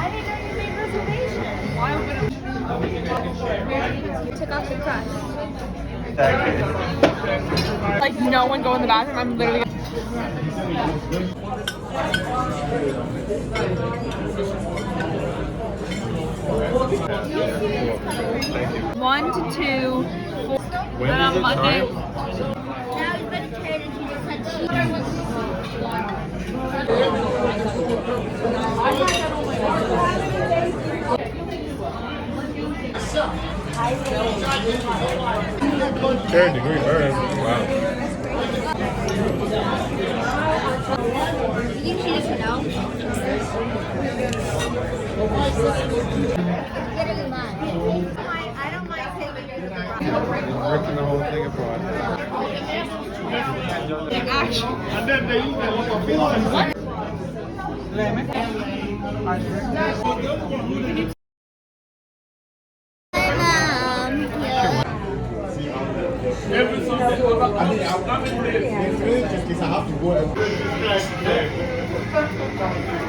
didn't know you made reservations. Why would it? Took off the crust. Like no one go in the bathroom. I'm literally. One to two. And on Monday. Now he's vegetarian and he just had cheese. Third-degree burn. Wow. You think she doesn't know? Get it in line. I don't mind taking it. Ripping the whole thing apart. Mom.